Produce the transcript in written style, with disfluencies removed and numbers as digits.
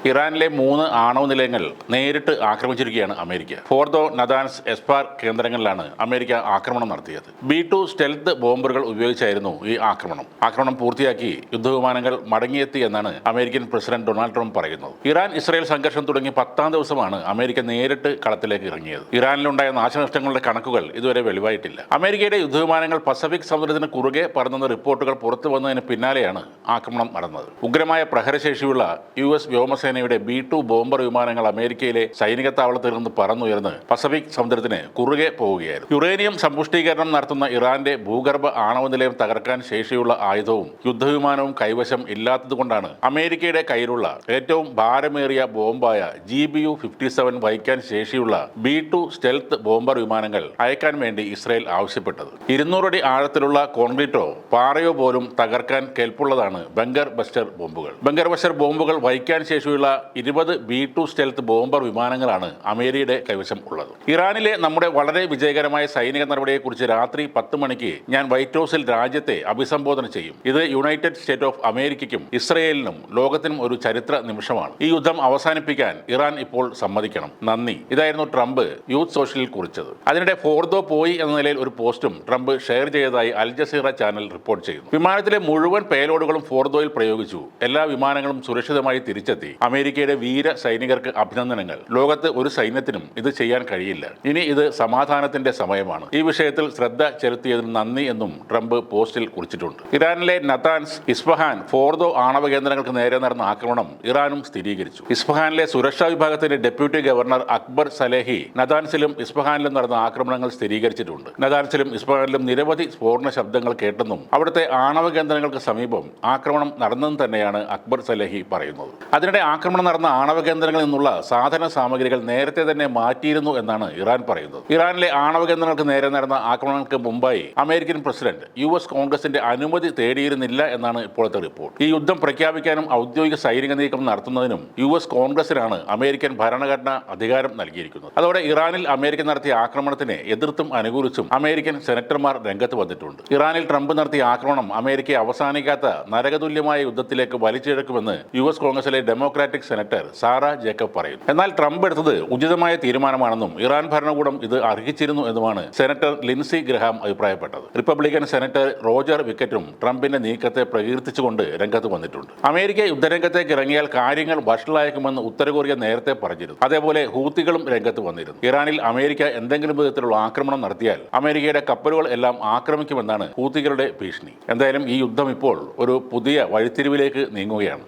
ഇറാനിലെ 3 ആണവ നിലയങ്ങൾ നേരിട്ട് ആക്രമിച്ചിരിക്കുകയാണ് അമേരിക്ക. ഫോർദോ, നദാൻസ്, എസ്പാർ കേന്ദ്രങ്ങളിലാണ് അമേരിക്ക ആക്രമണം നടത്തിയത്. B-2 സ്റ്റെൽത്ത് ബോംബറുകൾ ഉപയോഗിച്ചായിരുന്നു ഈ ആക്രമണം പൂർത്തിയാക്കി യുദ്ധവിമാനങ്ങൾ മടങ്ങിയെത്തി എന്നാണ് അമേരിക്കൻ പ്രസിഡന്റ് ഡൊണാൾഡ് ട്രംപ് പറയുന്നത്. ഇറാൻ ഇസ്രായേൽ സംഘർഷം തുടങ്ങി 10ാം ദിവസമാണ് അമേരിക്ക നേരിട്ട് കളത്തിലേക്ക് ഇറങ്ങിയത്. ഇറാനിലുണ്ടായ നാശനഷ്ടങ്ങളുടെ കണക്കുകൾ ഇതുവരെ വെളിവായിട്ടില്ല. അമേരിക്കയുടെ യുദ്ധവിമാനങ്ങൾ പസഫിക് സമുദ്രത്തിന് കുറുകെ പറന്നെന്ന റിപ്പോർട്ടുകൾ പുറത്തു വന്നതിന് പിന്നാലെയാണ് ആക്രമണം നടന്നത്. ഉഗ്രമായ പ്രഹരശേഷിയുള്ള US വ്യോമസേനയുടെ B-2 ബോംബർ വിമാനങ്ങൾ അമേരിക്കയിലെ സൈനിക താവളത്തിൽ നിന്ന് പറന്നുയർന്ന് പസഫിക് സമുദ്രത്തിന് കുറുകെ പോവുകയായിരുന്നു. യുറേനിയം സമ്പുഷ്ടീകരണം നടത്തുന്ന ഇറാന്റെ ഭൂഗർഭ ആണവ നിലയം തകർക്കാൻ ശേഷിയുള്ള ആയുധവും യുദ്ധവിമാനവും കൈവശം ഇല്ലാത്തതുകൊണ്ടാണ് അമേരിക്കയുടെ കയ്യിലുള്ള ഏറ്റവും ഭാരമേറിയ ബോംബായ GBU-57 വഹിക്കാൻ ശേഷിയുള്ള B-2 സ്റ്റെൽത്ത് ബോംബർ വിമാനങ്ങൾ അയക്കാൻ വേണ്ടി ഇസ്രായേൽ ആവശ്യപ്പെട്ടത്. 200 അടി ആഴത്തിലുള്ള കോൺക്രീറ്റോ പാറയോ പോലും തകർക്കാൻ കെൽപ്പുള്ളതാണ് ബങ്കർ ബസ്റ്റർ ബോംബുകൾ. ബങ്കർ ബസ്റ്റർ ബോംബുകൾ വഹിക്കാൻ ശേഷിയുള്ള 20 B-2 സ്റ്റെൽത്ത് ബോംബർ വിമാനങ്ങളാണ് അമേരിക്കയുടെ കൈവശം ഉള്ളത്. ഇറാനിലെ നമ്മുടെ വളരെ വിജയകരമായ സൈനിക നടപടിയെക്കുറിച്ച് രാത്രി 10 മണിക്ക് ഞാൻ വൈറ്റ് ഹൗസിൽ രാജ്യത്തെ അഭിസംബോധന ചെയ്യും. ഇത് യുണൈറ്റഡ് സ്റ്റേറ്റ് ഓഫ് അമേരിക്കയ്ക്കും ഇസ്രയേലിനും ലോകത്തിനും ഒരു ചരിത്ര നിമിഷമാണ്. ഈ യുദ്ധം അവസാനിപ്പിക്കാൻ ഇറാൻ ഇപ്പോൾ സമ്മതിക്കണം. നന്ദി. ഇതായിരുന്നു ട്രംപ് യൂത്ത് സോഷ്യലിൽ കുറിച്ചത്. അതിനിടെ ഫോർദോ പോയി എന്ന നിലയിൽ ഒരു പോസ്റ്റും ട്രംപ് ഷെയർ ചെയ്തതായി അൽ ജസീറ ചാനൽ റിപ്പോർട്ട് ചെയ്യുന്നു. വിമാനത്തിലെ മുഴുവൻ പേലോഡുകളും ഫോർദോയിൽ പ്രയോഗിച്ചു. എല്ലാ വിമാനങ്ങളും സുരക്ഷിതമായി തിരിച്ചെത്തി. അമേരിക്കയുടെ വീര സൈനികർക്ക് അഭിനന്ദനങ്ങൾ. ലോകത്ത് ഒരു സൈന്യത്തിനും ഇത് ചെയ്യാൻ കഴിയില്ല. ഇനി ഇത് സമാധാനത്തിന്റെ സമയമാണ്. ഈ വിഷയത്തിൽ ശ്രദ്ധ ചെലുത്തിയതിന് നന്ദി എന്നും ട്രംപ് പോസ്റ്റിൽ കുറിച്ചിട്ടുണ്ട്. ഇറാനിലെ നതാൻസ്, ഇസ്ഫഹാൻ, ഫോർദോ ആണവ കേന്ദ്രങ്ങൾക്ക് നേരെ നടന്ന ആക്രമണം ഇറാനും സ്ഥിരീകരിച്ചു. ഇസ്ഫഹാനിലെ സുരക്ഷാ വിഭാഗത്തിന്റെ ഡെപ്യൂട്ടി ഗവർണർ അക്ബർ സലേഹി നതാൻസിലും ഇസ്ഫഹാനിലും നടന്ന ആക്രമണങ്ങൾ സ്ഥിരീകരിച്ചിട്ടുണ്ട്. നതാൻസിലും ഇസ്ഫഹാനിലും നിരവധി സ്ഫോടന ശബ്ദങ്ങൾ കേട്ടെന്നും അവിടുത്തെ ആണവ കേന്ദ്രങ്ങൾക്ക് സമീപം ആക്രമണം നടന്നെന്ന് തന്നെയാണ് അക്ബർ സലേഹി പറയുന്നത്. അതിനിടെ ആക്രമണം നടന്ന ആണവ കേന്ദ്രങ്ങളിൽ നിന്നുള്ള സാധന സാമഗ്രികൾ നേരത്തെ തന്നെ മാറ്റിയിരുന്നു എന്നാണ് ഇറാൻ പറയുന്നത്. ഇറാനിലെ ആണവ കേന്ദ്രങ്ങൾക്ക് നേരെ നടന്ന ആക്രമണങ്ങൾക്ക് മുമ്പായി അമേരിക്കൻ പ്രസിഡന്റ് US കോൺഗ്രസിന്റെ അനുമതി തേടിയിരുന്നില്ല എന്നാണ് ഇപ്പോഴത്തെ റിപ്പോർട്ട്. ഈ യുദ്ധം പ്രഖ്യാപിക്കാനും ഔദ്യോഗിക സൈനിക നീക്കം നടത്തുന്നതിനും US കോൺഗ്രസിനാണ് അമേരിക്കൻ ഭരണഘടന അധികാരം നൽകിയിരിക്കുന്നത്. അതോടെ ഇറാനിൽ അമേരിക്ക നടത്തിയ ആക്രമണത്തിനെ എതിർത്തും അനുകൂലിച്ചും അമേരിക്കൻ സെനറ്റർമാർ രംഗത്ത് വന്നിട്ടുണ്ട്. ഇറാനിൽ ട്രംപ് നടത്തിയ ആക്രമണം അമേരിക്കയെ അവസാനിക്കാത്ത നരകതുല്യമായ യുദ്ധത്തിലേക്ക് വലിച്ചിഴക്കുമെന്ന് US കോൺഗ്രസിലെ ഡെമോക്രാറ്റിക് സെനറ്റർ സാറ ജേക്കബ് പറയുന്നു. എന്നാൽ ട്രംപ് എടുത്തത് ഉചിതമായ തീരുമാനമാണെന്നും ഇറാൻ ഭരണകൂടം ഇത് അർഹിച്ചിരുന്നു എന്നുമാണ് സെനറ്റർ ലിൻസി ഗ്രഹാം അഭിപ്രായപ്പെട്ടത്. റിപ്പബ്ലിക്കൻ സെനറ്റർ റോജർ വിക്കറ്റും ട്രംപിന്റെ നീക്കത്തെ പ്രകീർത്തിച്ചുകൊണ്ട് രംഗത്ത് വന്നിട്ടുണ്ട്. അമേരിക്ക യുദ്ധരംഗത്തേക്ക് ഇറങ്ങിയാൽ കാര്യങ്ങൾ വഷളായേക്കുമെന്ന് ഉത്തര കൊറിയ നേരത്തെ പറഞ്ഞിരുന്നു. അതേപോലെ ഹൂത്തികളും രംഗത്ത് വന്നിരുന്നു. ഇറാനിൽ അമേരിക്ക എന്തെങ്കിലും വിധത്തിലുള്ള ആക്രമണം നടത്തിയാൽ അമേരിക്കയുടെ കപ്പലുകൾ എല്ലാം ആക്രമിക്കുമെന്നാണ് ഹൂത്തികളുടെ ഭീഷണി. എന്തായാലും ഈ യുദ്ധം ഇപ്പോൾ ഒരു പുതിയ വഴിത്തിരിവിലേക്ക് നീങ്ങുകയാണ്.